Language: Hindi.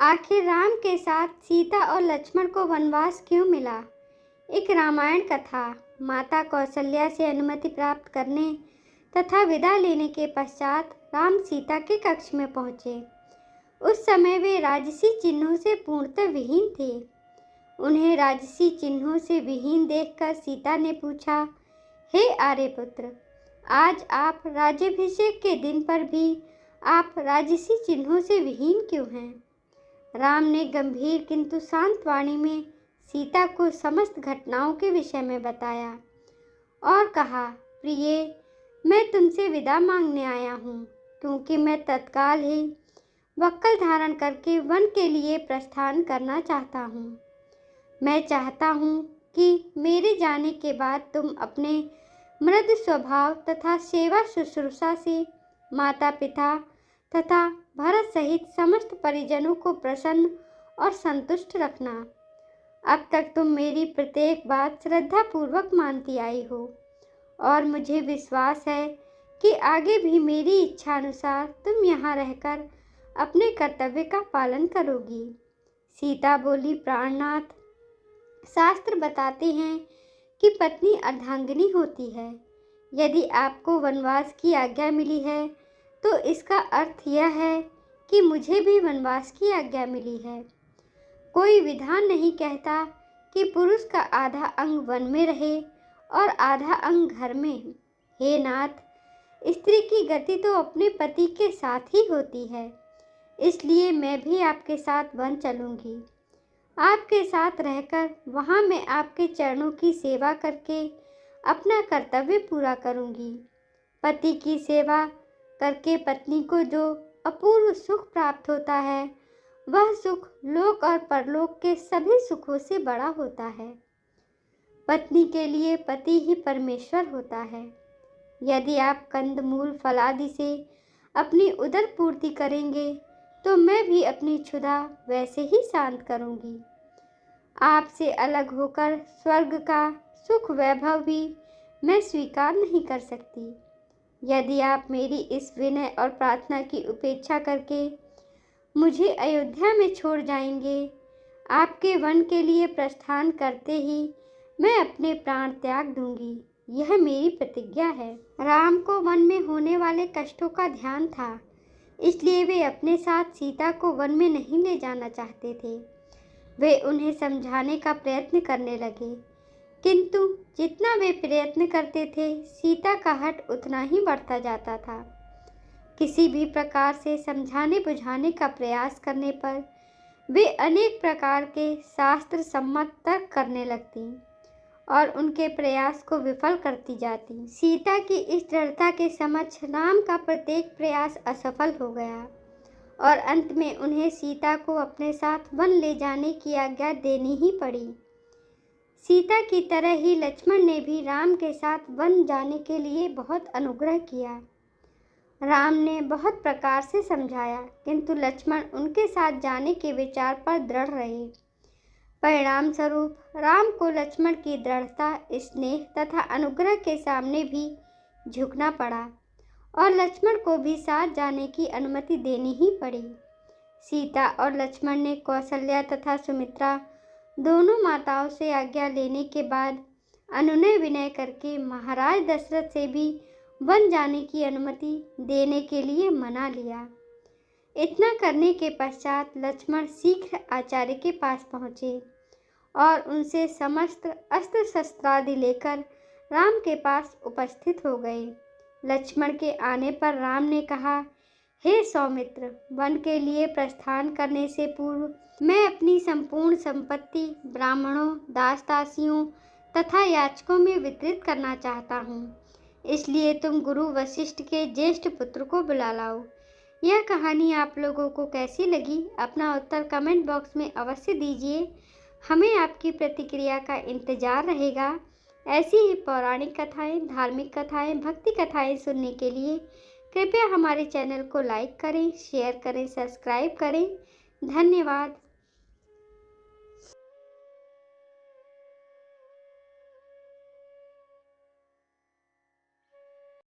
आखिर राम के साथ सीता और लक्ष्मण को वनवास क्यों मिला? एक रामायण कथा। माता कौशल्या से अनुमति प्राप्त करने तथा विदा लेने के पश्चात राम सीता के कक्ष में पहुँचे। उस समय वे राजसी चिन्हों से पूर्णतः विहीन थे। उन्हें राजसी चिन्हों से विहीन देखकर सीता ने पूछा, हे आर्यपुत्र, आज आप राज्याभिषेक के दिन पर भी आप राजसी चिन्हों से विहीन क्यों हैं? राम ने गंभीर किंतु शांत वाणी में सीता को समस्त घटनाओं के विषय में बताया और कहा, प्रिय, मैं तुमसे विदा मांगने आया हूँ, क्योंकि मैं तत्काल ही वक्कल धारण करके वन के लिए प्रस्थान करना चाहता हूँ। मैं चाहता हूँ कि मेरे जाने के बाद तुम अपने मृदु स्वभाव तथा सेवा शुश्रूषा से माता पिता तथा भरत सहित समस्त परिजनों को प्रसन्न और संतुष्ट रखना। अब तक तुम मेरी प्रत्येक बात श्रद्धापूर्वक मानती आई हो और मुझे विश्वास है कि आगे भी मेरी इच्छा अनुसार तुम यहाँ रहकर अपने कर्तव्य का पालन करोगी। सीता बोली, प्राणनाथ, शास्त्र बताते हैं कि पत्नी अर्धांगिनी होती है। यदि आपको वनवास की आज्ञा मिली है तो इसका अर्थ यह है कि मुझे भी वनवास की आज्ञा मिली है। कोई विधान नहीं कहता कि पुरुष का आधा अंग वन में रहे और आधा अंग घर में। हे नाथ, स्त्री की गति तो अपने पति के साथ ही होती है, इसलिए मैं भी आपके साथ वन चलूंगी। आपके साथ रहकर वहाँ मैं आपके चरणों की सेवा करके अपना कर्तव्य पूरा करूंगी। पति की सेवा करके पत्नी को जो अपूर्व सुख प्राप्त होता है, वह सुख लोक और परलोक के सभी सुखों से बड़ा होता है। पत्नी के लिए पति ही परमेश्वर होता है। यदि आप कंदमूल फलादि से अपनी उदर पूर्ति करेंगे तो मैं भी अपनी क्षुधा वैसे ही शांत करूंगी। आपसे अलग होकर स्वर्ग का सुख वैभव भी मैं स्वीकार नहीं कर सकती। यदि आप मेरी इस विनय और प्रार्थना की उपेक्षा करके मुझे अयोध्या में छोड़ जाएंगे, आपके वन के लिए प्रस्थान करते ही मैं अपने प्राण त्याग दूंगी। यह मेरी प्रतिज्ञा है। राम को वन में होने वाले कष्टों का ध्यान था, इसलिए वे अपने साथ सीता को वन में नहीं ले जाना चाहते थे। वे उन्हें समझाने का प्रयत्न करने लगे, किंतु जितना वे प्रयत्न करते थे, सीता का हठ उतना ही बढ़ता जाता था। किसी भी प्रकार से समझाने बुझाने का प्रयास करने पर वे अनेक प्रकार के शास्त्र सम्मत तर्क करने लगती और उनके प्रयास को विफल करती जाती। सीता की इस दृढ़ता के समक्ष राम का प्रत्येक प्रयास असफल हो गया और अंत में उन्हें सीता को अपने साथ वन ले जाने की आज्ञा देनी ही पड़ी। सीता की तरह ही लक्ष्मण ने भी राम के साथ वन जाने के लिए बहुत अनुग्रह किया। राम ने बहुत प्रकार से समझाया, किंतु लक्ष्मण उनके साथ जाने के विचार पर दृढ़ रहे। परिणाम स्वरूप राम को लक्ष्मण की दृढ़ता, स्नेह तथा अनुग्रह के सामने भी झुकना पड़ा और लक्ष्मण को भी साथ जाने की अनुमति देनी ही पड़ी। सीता और लक्ष्मण ने कौशल्या तथा सुमित्रा दोनों माताओं से आज्ञा लेने के बाद अनुनय विनय करके महाराज दशरथ से भी वन जाने की अनुमति देने के लिए मना लिया। इतना करने के पश्चात लक्ष्मण शीघ्र आचार्य के पास पहुँचे और उनसे समस्त अस्त्र शस्त्रादि लेकर राम के पास उपस्थित हो गए। लक्ष्मण के आने पर राम ने कहा, हे सौमित्र, वन के लिए प्रस्थान करने से पूर्व मैं अपनी संपूर्ण संपत्ति ब्राह्मणों, दास दासियों तथा याचकों में वितरित करना चाहता हूँ। इसलिए तुम गुरु वशिष्ठ के ज्येष्ठ पुत्र को बुला लाओ। यह कहानी आप लोगों को कैसी लगी, अपना उत्तर कमेंट बॉक्स में अवश्य दीजिए। हमें आपकी प्रतिक्रिया का इंतज़ार रहेगा। ऐसी ही पौराणिक कथाएं, धार्मिक कथाएं, भक्ति कथाएं सुनने के लिए कृपया हमारे चैनल को लाइक करें, शेयर करें, सब्सक्राइब करें। धन्यवाद।